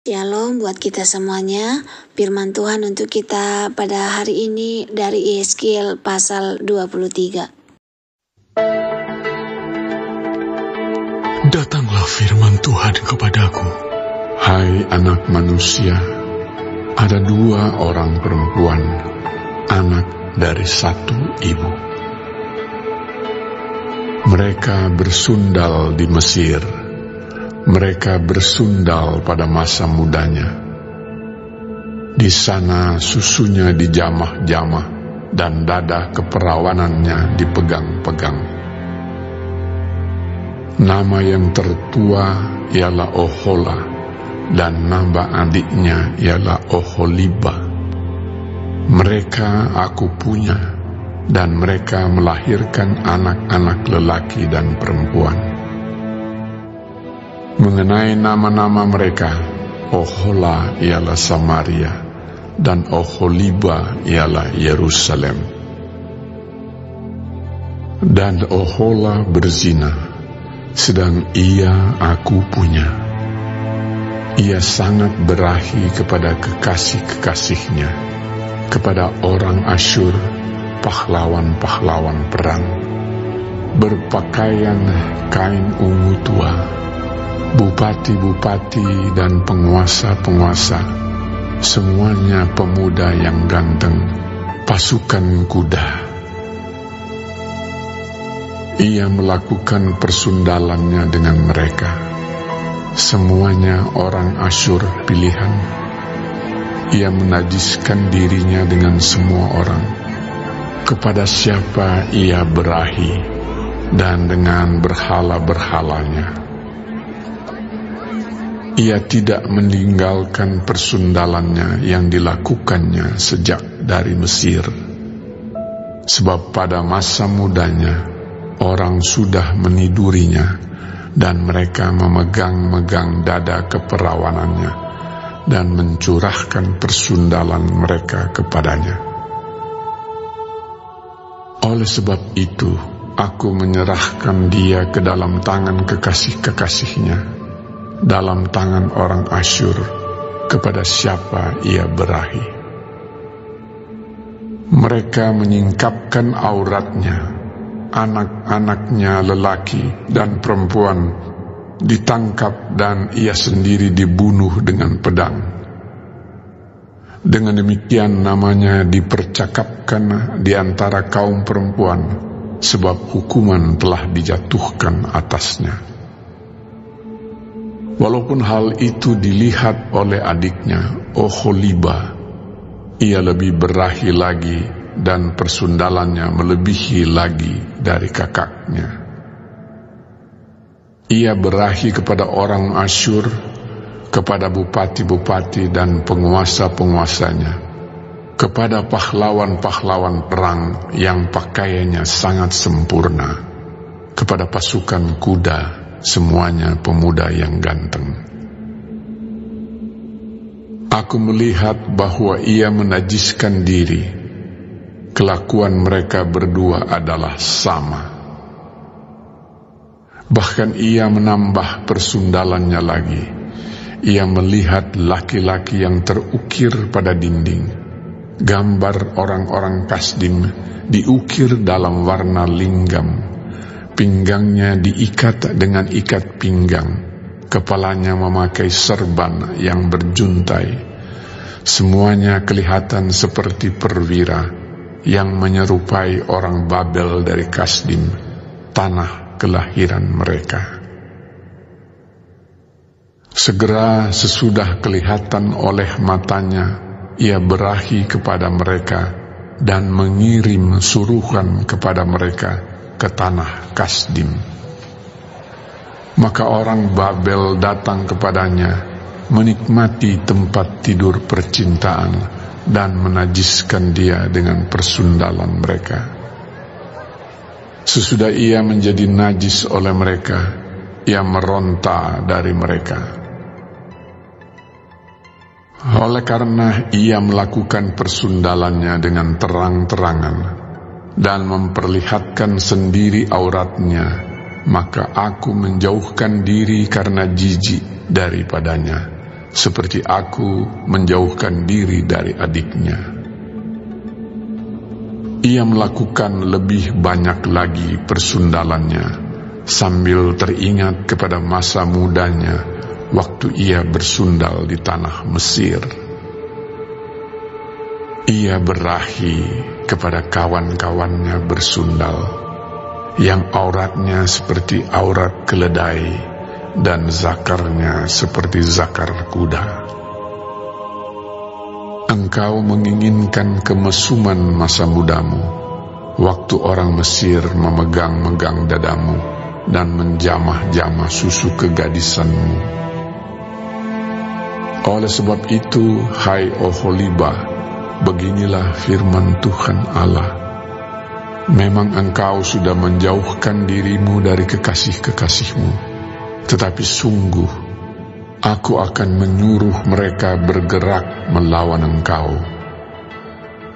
Shalom buat kita semuanya. Firman Tuhan untuk kita pada hari ini dari Yeskiel pasal 23. Datanglah firman Tuhan kepadaku. Hai anak manusia, ada 2 orang perempuan, anak dari satu ibu. Mereka bersundal di Mesir. Mereka bersundal pada masa mudanya. Di sana susunya dijamah-jamah dan dada keperawanannya dipegang-pegang. Nama yang tertua ialah Ohola dan nama adiknya ialah Oholiba. Mereka aku punya dan mereka melahirkan anak-anak lelaki dan perempuan. Mengenai nama-nama mereka, Ohola ialah Samaria, dan Oholiba ialah Yerusalem. Dan Ohola berzina, sedang ia aku punya. Ia sangat berahi kepada kekasih-kekasihnya, kepada orang Asyur, pahlawan-pahlawan perang, berpakaian kain ungu tua. Bupati-bupati dan penguasa-penguasa, semuanya pemuda yang ganteng, pasukan kuda. Ia melakukan persundalannya dengan mereka, semuanya orang Asyur pilihan. Ia menajiskan dirinya dengan semua orang, kepada siapa ia berahi, dan dengan berhala-berhalanya. Ia tidak meninggalkan persundalannya yang dilakukannya sejak dari Mesir. Sebab pada masa mudanya, orang sudah menidurinya, dan mereka memegang-megang dada keperawanannya, dan mencurahkan persundalan mereka kepadanya. Oleh sebab itu, aku menyerahkan dia ke dalam tangan kekasih-kekasihnya, dalam tangan orang Asyur, kepada siapa ia berahi. Mereka menyingkapkan auratnya, anak-anaknya lelaki dan perempuan ditangkap dan ia sendiri dibunuh dengan pedang. Dengan demikian namanya dipercakapkan di antara kaum perempuan, sebab hukuman telah dijatuhkan atasnya. Walaupun hal itu dilihat oleh adiknya, Oholiba, ia lebih berahi lagi dan persundalannya melebihi lagi dari kakaknya. Ia berahi kepada orang Asyur, kepada bupati-bupati dan penguasa-penguasanya, kepada pahlawan-pahlawan perang yang pakaiannya sangat sempurna, kepada pasukan kuda, semuanya pemuda yang ganteng. Aku melihat bahwa ia menajiskan diri. Kelakuan mereka berdua adalah sama. Bahkan ia menambah persundalannya lagi. Ia melihat laki-laki yang terukir pada dinding. Gambar orang-orang Kasdim diukir dalam warna linggam. Pinggangnya diikat dengan ikat pinggang, kepalanya memakai serban yang berjuntai. Semuanya kelihatan seperti perwira yang menyerupai orang Babel dari Kasdim, tanah kelahiran mereka. Segera sesudah kelihatan oleh matanya, ia berahi kepada mereka dan mengirim suruhan kepada mereka ke tanah Kasdim. Maka orang Babel datang kepadanya, menikmati tempat tidur percintaan, dan menajiskan dia dengan persundalan mereka. Sesudah ia menjadi najis oleh mereka, ia meronta dari mereka. Oleh karena ia melakukan persundalannya dengan terang-terangan dan memperlihatkan sendiri auratnya, maka aku menjauhkan diri karena jijik daripadanya, seperti aku menjauhkan diri dari adiknya. Ia melakukan lebih banyak lagi persundalannya, sambil teringat kepada masa mudanya waktu ia bersundal di tanah Mesir. Ia berahi kepada kawan-kawannya bersundal, yang auratnya seperti aurat keledai dan zakarnya seperti zakar kuda. Engkau menginginkan kemesuman masa mudamu, waktu orang Mesir memegang-megang dadamu dan menjamah-jamah susu kegadisanmu. Oleh sebab itu, hai Oholibah, beginilah firman Tuhan Allah. Memang engkau sudah menjauhkan dirimu dari kekasih-kekasihmu, tetapi sungguh aku akan menyuruh mereka bergerak melawan engkau.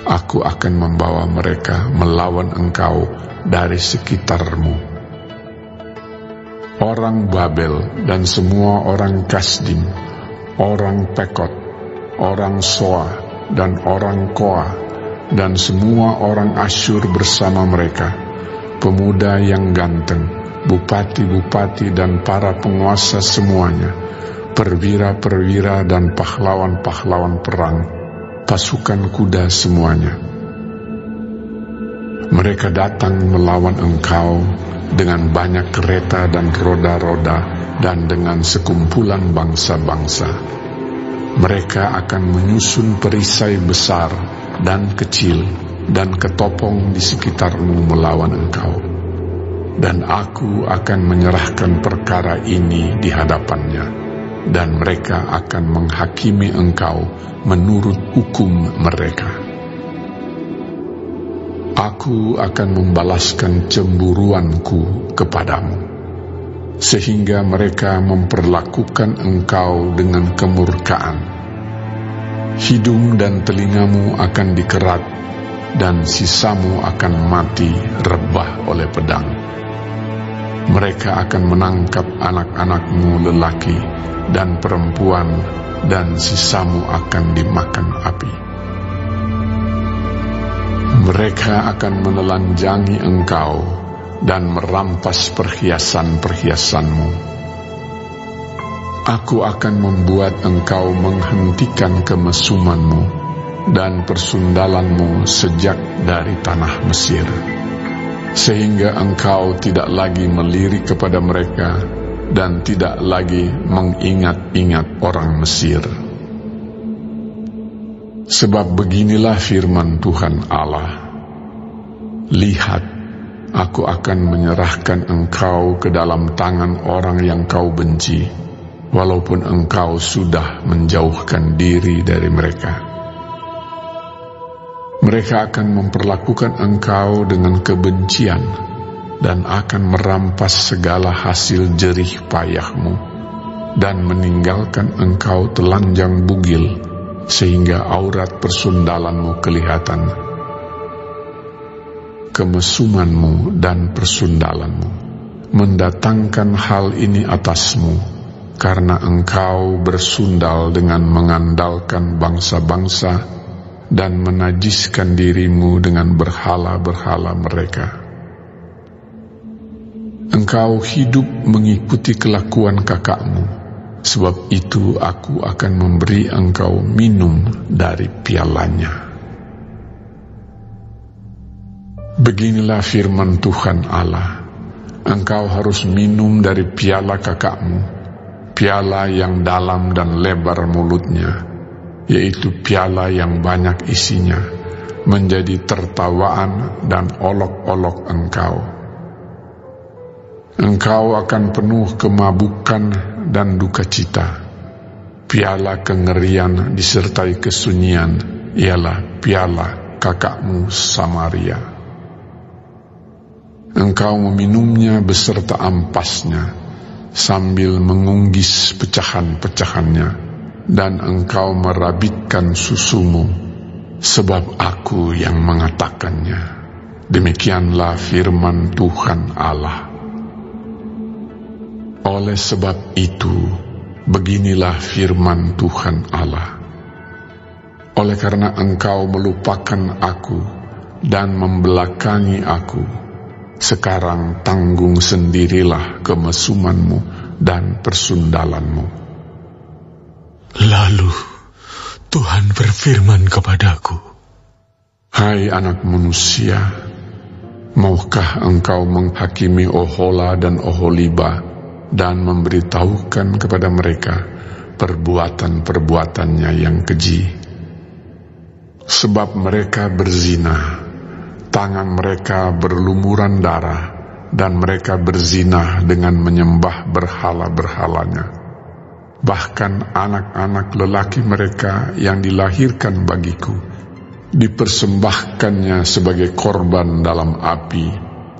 Aku akan membawa mereka melawan engkau dari sekitarmu. Orang Babel dan semua orang Kasdim, orang Pekot, orang Soa, dan orang Koa, dan semua orang Asyur bersama mereka, pemuda yang ganteng, bupati-bupati dan para penguasa semuanya, perwira-perwira dan pahlawan-pahlawan perang, pasukan kuda semuanya. Mereka datang melawan engkau dengan banyak kereta dan roda-roda dan dengan sekumpulan bangsa-bangsa. Mereka akan menyusun perisai besar dan kecil dan ketopong di sekitarmu melawan engkau. Dan aku akan menyerahkan perkara ini di hadapannya, dan mereka akan menghakimi engkau menurut hukum mereka. Aku akan membalaskan cemburuanku kepadamu, sehingga mereka memperlakukan engkau dengan kemurkaan. Hidung dan telingamu akan dikerat, dan sisamu akan mati rebah oleh pedang. Mereka akan menangkap anak-anakmu lelaki dan perempuan, dan sisamu akan dimakan api. Mereka akan menelanjangi engkau dan merampas perhiasan-perhiasanmu. Aku akan membuat engkau menghentikan kemesumanmu dan persundalanmu sejak dari tanah Mesir, sehingga engkau tidak lagi melirik kepada mereka dan tidak lagi mengingat-ingat orang Mesir. Sebab beginilah firman Tuhan Allah, lihat, aku akan menyerahkan engkau ke dalam tangan orang yang kau benci, walaupun engkau sudah menjauhkan diri dari mereka. Mereka akan memperlakukan engkau dengan kebencian dan akan merampas segala hasil jerih payahmu dan meninggalkan engkau telanjang bugil sehingga aurat persundalanmu kelihatan. Kemesumanmu dan persundalanmu mendatangkan hal ini atasmu, karena engkau bersundal dengan mengandalkan bangsa-bangsa dan menajiskan dirimu dengan berhala-berhala mereka. Engkau hidup mengikuti kelakuan kakakmu, sebab itu aku akan memberi engkau minum dari pialanya. Beginilah firman Tuhan Allah, engkau harus minum dari piala kakakmu, piala yang dalam dan lebar mulutnya, yaitu piala yang banyak isinya, menjadi tertawaan dan olok-olok engkau. Engkau akan penuh kemabukan dan duka cita. Piala kengerian disertai kesunyian ialah piala kakakmu Samaria. Engkau meminumnya beserta ampasnya, sambil mengunggis pecahan-pecahannya, dan engkau merabitkan susumu, sebab aku yang mengatakannya. Demikianlah firman Tuhan Allah. Oleh sebab itu, beginilah firman Tuhan Allah. Oleh karena engkau melupakan aku dan membelakangi aku, sekarang tanggung sendirilah kemesumanmu dan persundalanmu. Lalu Tuhan berfirman kepadaku, Hai anak manusia, maukah engkau menghakimi Ohola dan Oholiba dan memberitahukan kepada mereka perbuatan-perbuatannya yang keji? Sebab mereka berzina, tangan mereka berlumuran darah, dan mereka berzina dengan menyembah berhala-berhalanya. Bahkan anak-anak lelaki mereka yang dilahirkan bagiku dipersembahkannya sebagai korban dalam api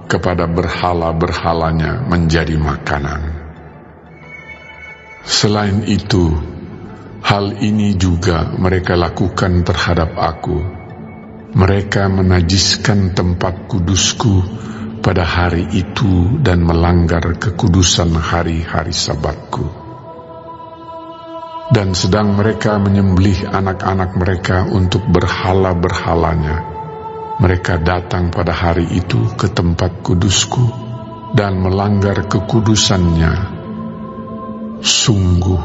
kepada berhala-berhalanya menjadi makanan. Selain itu, hal ini juga mereka lakukan terhadap aku. Mereka menajiskan tempat kudusku pada hari itu dan melanggar kekudusan hari-hari Sabatku. Dan sedang mereka menyembelih anak-anak mereka untuk berhala-berhalanya, mereka datang pada hari itu ke tempat kudusku dan melanggar kekudusannya. Sungguh,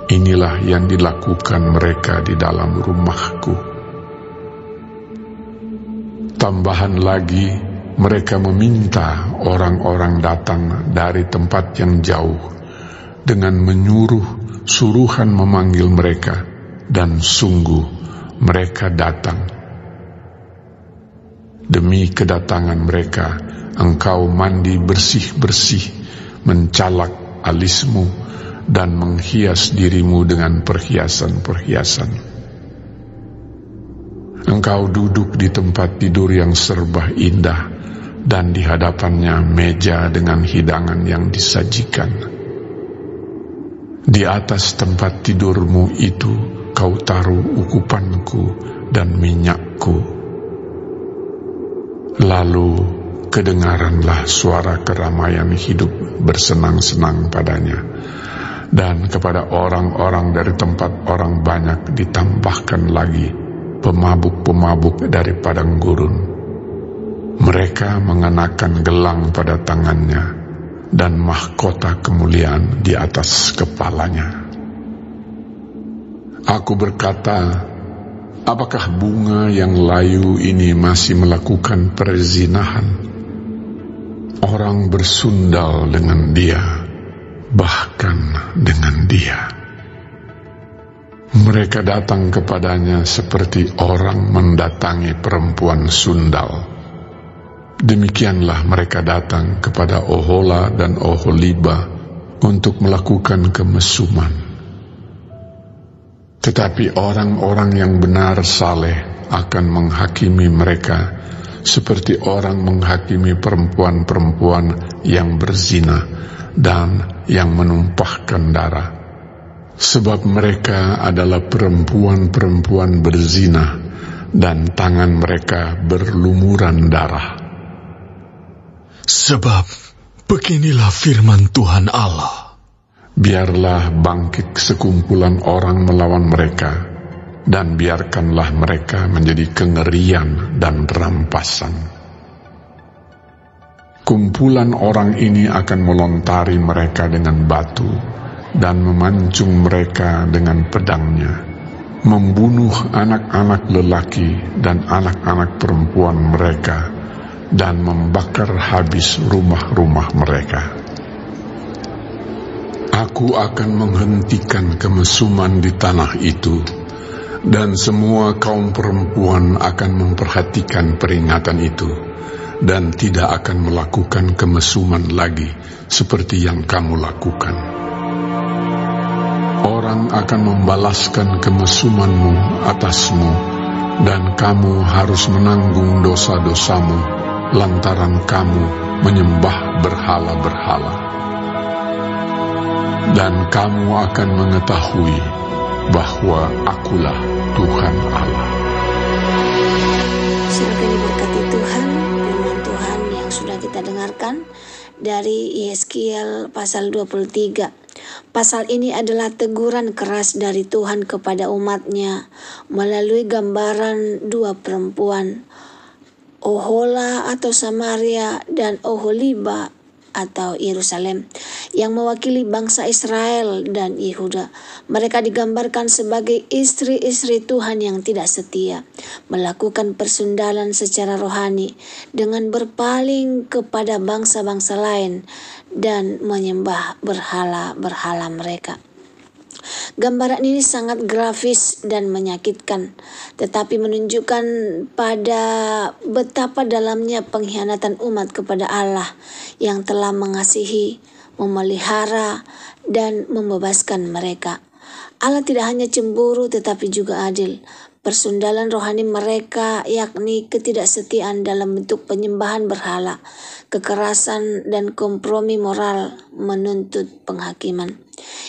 inilah yang dilakukan mereka di dalam rumahku. Tambahan lagi, mereka meminta orang-orang datang dari tempat yang jauh dengan menyuruh suruhan memanggil mereka, dan sungguh mereka datang. Demi kedatangan mereka, engkau mandi bersih-bersih, mencalak alismu, dan menghias dirimu dengan perhiasan-perhiasan. Engkau duduk di tempat tidur yang serba indah, dan di hadapannya meja dengan hidangan yang disajikan. Di atas tempat tidurmu itu kau taruh ukupanku dan minyakku. Lalu kedengaranlah suara keramaian hidup bersenang-senang padanya, dan kepada orang-orang dari tempat orang banyak ditambahkan lagi pemabuk-pemabuk dari padang gurun. Mereka mengenakan gelang pada tangannya dan mahkota kemuliaan di atas kepalanya. Aku berkata, apakah bunga yang layu ini masih melakukan perzinahan? Orang bersundal dengan dia, bahkan dengan dia. Mereka datang kepadanya seperti orang mendatangi perempuan sundal. Demikianlah mereka datang kepada Ohola dan Oholiba untuk melakukan kemesuman. Tetapi orang-orang yang benar saleh akan menghakimi mereka seperti orang menghakimi perempuan-perempuan yang berzina dan yang menumpahkan darah. Sebab mereka adalah perempuan-perempuan berzina dan tangan mereka berlumuran darah. Sebab beginilah firman Tuhan Allah. Biarlah bangkit sekumpulan orang melawan mereka, dan biarkanlah mereka menjadi kengerian dan rampasan. Kumpulan orang ini akan melontari mereka dengan batu, dan memancung mereka dengan pedangnya, membunuh anak-anak lelaki dan anak-anak perempuan mereka, dan membakar habis rumah-rumah mereka. Aku akan menghentikan kemesuman di tanah itu, dan semua kaum perempuan akan memperhatikan peringatan itu, dan tidak akan melakukan kemesuman lagi seperti yang kamu lakukan. Orang akan membalaskan kemesumanmu atasmu, dan kamu harus menanggung dosa-dosamu lantaran kamu menyembah berhala-berhala. Dan kamu akan mengetahui bahwa akulah Tuhan Allah. Silakan diberkati Tuhan, firman Tuhan yang sudah kita dengarkan dari Yeskiel pasal 23. Pasal ini adalah teguran keras dari Tuhan kepada umatnya melalui gambaran dua perempuan, Ohola atau Samaria dan Oholiba atau Yerusalem, yang mewakili bangsa Israel dan Yehuda. Mereka digambarkan sebagai istri-istri Tuhan yang tidak setia, melakukan persundalan secara rohani dengan berpaling kepada bangsa-bangsa lain dan menyembah berhala-berhala mereka. Gambaran ini sangat grafis dan menyakitkan, tetapi menunjukkan pada betapa dalamnya pengkhianatan umat kepada Allah yang telah mengasihi, memelihara, dan membebaskan mereka. Allah tidak hanya cemburu tetapi juga adil. Persundalan rohani mereka, yakni ketidaksetiaan dalam bentuk penyembahan berhala, kekerasan, dan kompromi moral, menuntut penghakiman.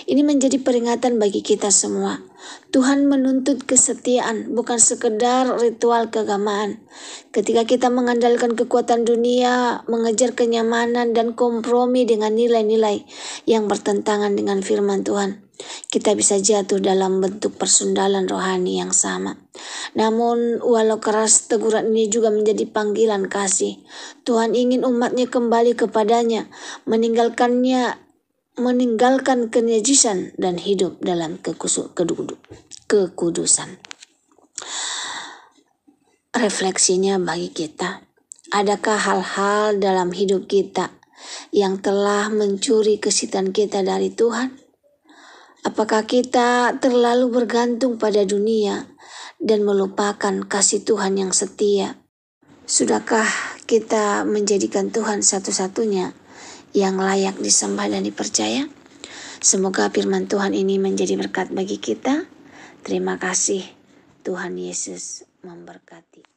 Ini menjadi peringatan bagi kita semua. Tuhan menuntut kesetiaan, bukan sekedar ritual keagamaan. Ketika kita mengandalkan kekuatan dunia, mengejar kenyamanan, dan kompromi dengan nilai-nilai yang bertentangan dengan firman Tuhan, kita bisa jatuh dalam bentuk persundalan rohani yang sama. Namun, walau keras, teguran ini juga menjadi panggilan kasih. Tuhan ingin umatnya kembali kepadanya, meninggalkan kenajisan dan hidup dalam kekudusan. Refleksinya bagi kita, adakah hal-hal dalam hidup kita yang telah mencuri kesetiaan kita dari Tuhan? Apakah kita terlalu bergantung pada dunia dan melupakan kasih Tuhan yang setia? Sudahkah kita menjadikan Tuhan satu-satunya yang layak disembah dan dipercaya? Semoga firman Tuhan ini menjadi berkat bagi kita. Terima kasih. Tuhan Yesus memberkati.